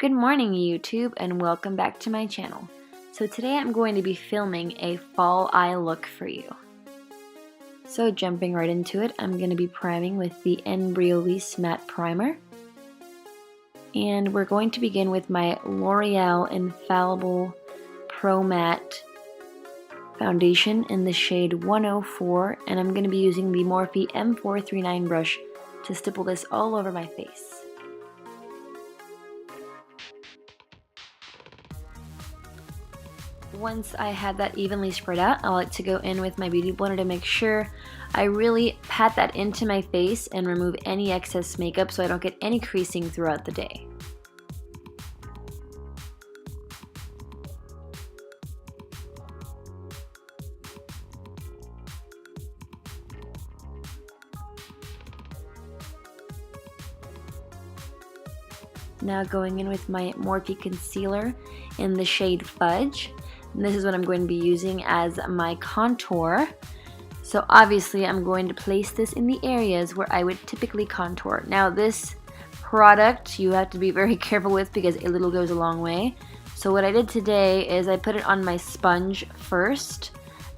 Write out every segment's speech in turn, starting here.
Good morning YouTube and welcome back to my channel. So today I'm going to be filming a fall eye look for you. So jumping right into it, I'm going to be priming with the Evee Matte Primer. And we're going to begin with my L'Oreal Infallible Pro Matte Foundation in the shade 104, and I'm going to be using the Morphe M439 brush to stipple this all over my face. Once I have that evenly spread out, I like to go in with my beauty blender to make sure I really pat that into my face and remove any excess makeup so I don't get any creasing throughout the day. Now going in with my Morphe concealer in the shade Fudge. And this is what I'm going to be using as my contour. So obviously I'm going to place this in the areas where I would typically contour. Now this product you have to be very careful with because a little goes a long way. So what I did today is I put it on my sponge first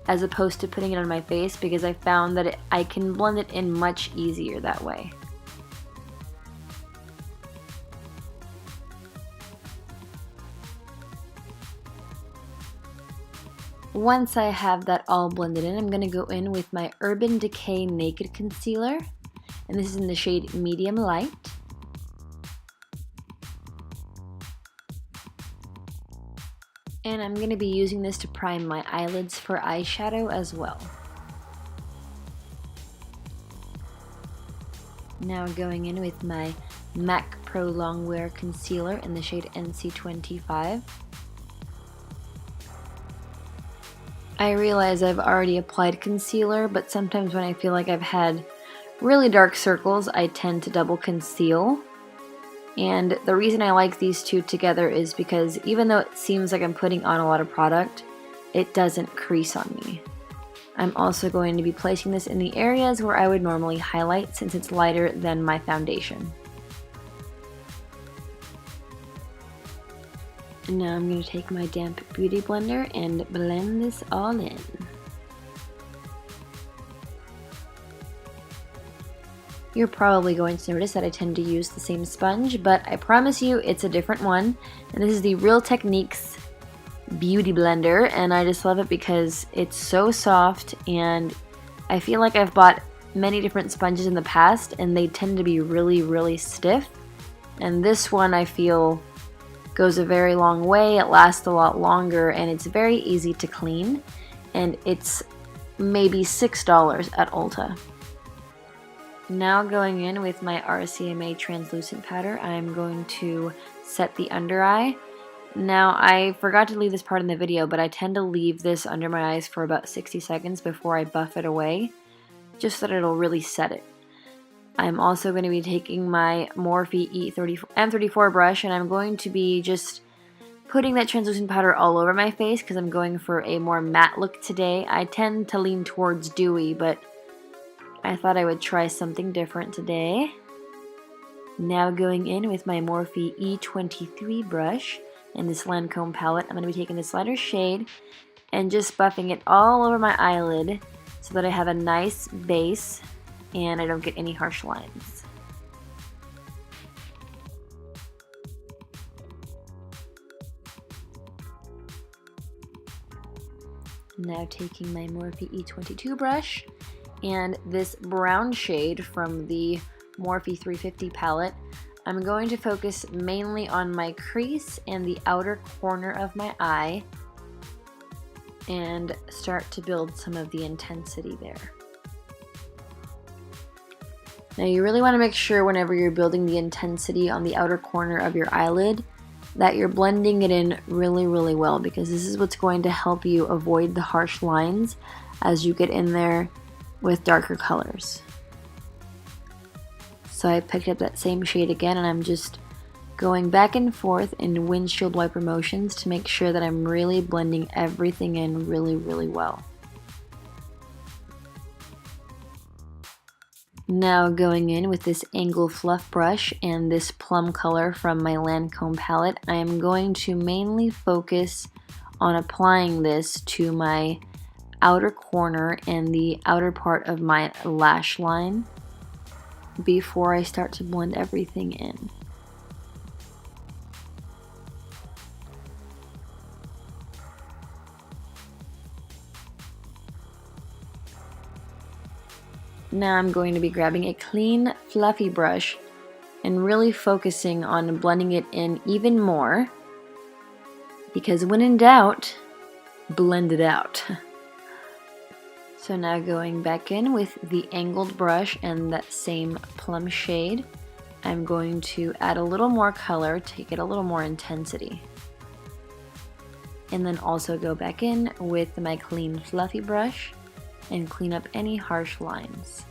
as opposed to putting it on my face because I found that I can blend it in much easier that way. Once I have that all blended in, I'm going to go in with my Urban Decay Naked Concealer, and this is in the shade Medium Light. And I'm going to be using this to prime my eyelids for eyeshadow as well. Now going in with my MAC Pro Longwear Concealer in the shade NC25. I realize I've already applied concealer, but sometimes when I feel like I've had really dark circles, I tend to double conceal. And the reason I like these two together is because even though it seems like I'm putting on a lot of product, it doesn't crease on me. I'm also going to be placing this in the areas where I would normally highlight since it's lighter than my foundation. And now I'm going to take my damp beauty blender and blend this all in. You're probably going to notice that I tend to use the same sponge, but I promise you it's a different one. And this is the Real Techniques Beauty Blender, and I just love it because it's so soft, and I feel like I've bought many different sponges in the past and they tend to be really stiff. And this one I feel goes a very long way, it lasts a lot longer, and it's very easy to clean, and it's maybe $6 at Ulta. Now going in with my RCMA translucent powder, I'm going to set the under eye. Now I forgot to leave this part in the video, but I tend to leave this under my eyes for about 60 seconds before I buff it away, just so that it'll really set it. I'm also going to be taking my Morphe M34 brush, and I'm going to be just putting that translucent powder all over my face because I'm going for a more matte look today. I tend to lean towards dewy, but I thought I would try something different today. Now going in with my Morphe E23 brush and this Lancome palette, I'm going to be taking this lighter shade and just buffing it all over my eyelid so that I have a nice base and I don't get any harsh lines. Now taking my Morphe E22 brush and this brown shade from the Morphe 350 palette, I'm going to focus mainly on my crease and the outer corner of my eye and start to build some of the intensity there. Now you really want to make sure whenever you're building the intensity on the outer corner of your eyelid that you're blending it in really well, because this is what's going to help you avoid the harsh lines as you get in there with darker colors. So I picked up that same shade again, and I'm just going back and forth in windshield wiper motions to make sure that I'm really blending everything in really well. Now going in with this angle fluff brush and this plum color from my Lancome palette, I am going to mainly focus on applying this to my outer corner and the outer part of my lash line before I start to blend everything in. Now I'm going to be grabbing a clean, fluffy brush and really focusing on blending it in even more, because when in doubt, blend it out. So now going back in with the angled brush and that same plum shade, I'm going to add a little more color to get a little more intensity. And then also go back in with my clean, fluffy brush and clean up any harsh lines.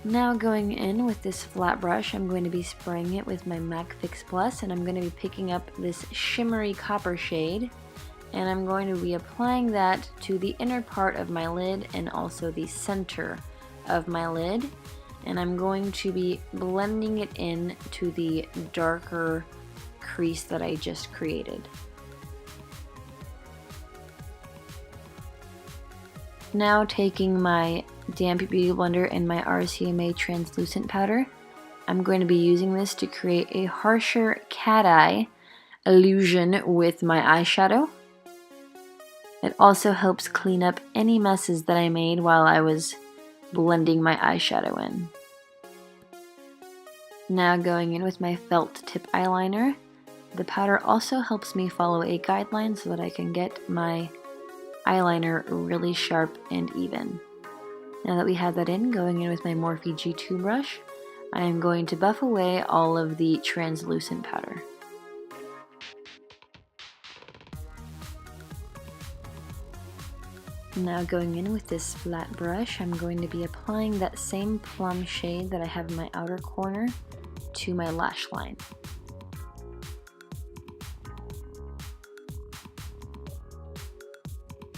Now going in with this flat brush, I'm going to be spraying it with my MAC Fix Plus, and I'm going to be picking up this shimmery copper shade, and I'm going to be applying that to the inner part of my lid and also the center of my lid, and I'm going to be blending it in to the darker crease that I just created. Now taking my damp beauty blender and my RCMA translucent powder, I'm going to be using this to create a harsher cat eye illusion with my eyeshadow. It also helps clean up any messes that I made while I was blending my eyeshadow in. Now going in with my felt tip eyeliner, the powder also helps me follow a guideline so that I can get my eyeliner really sharp and even. Now that we have that in, going in with my Morphe G2 brush, I am going to buff away all of the translucent powder. Now going in with this flat brush, I'm going to be applying that same plum shade that I have in my outer corner to my lash line.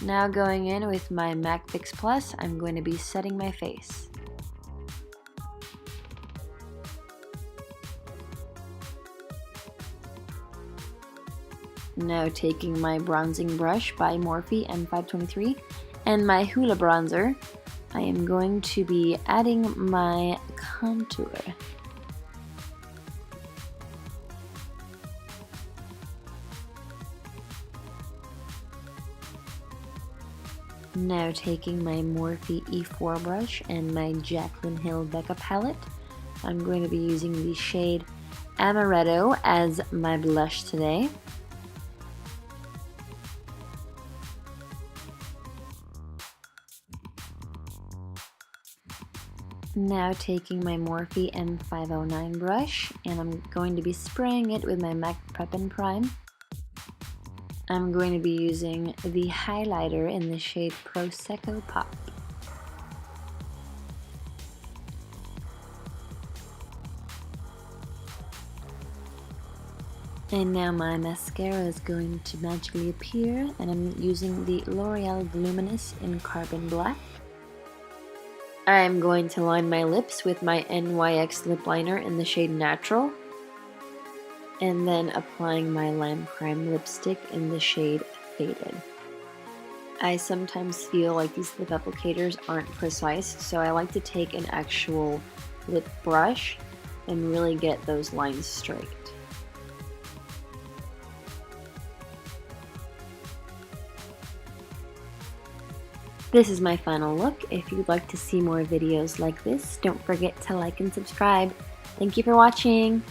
Now going in with my MAC Fix Plus, I'm going to be setting my face. Now taking my bronzing brush by Morphe M523 and my Hoola bronzer, I am going to be adding my contour. Now taking my Morphe E4 brush and my Jaclyn Hill Becca palette, I'm going to be using the shade Amaretto as my blush today. Now taking my Morphe M509 brush, and I'm going to be spraying it with my MAC Prep and Prime. I'm going to be using the highlighter in the shade Prosecco Pop. And now my mascara is going to magically appear, and I'm using the L'Oreal Voluminous in Carbon Black. I'm going to line my lips with my NYX lip liner in the shade Natural, and then applying my Lime Crime lipstick in the shade Faded. I sometimes feel like these lip applicators aren't precise, so I like to take an actual lip brush and really get those lines straight. This is my final look. If you'd like to see more videos like this, don't forget to like and subscribe. Thank you for watching!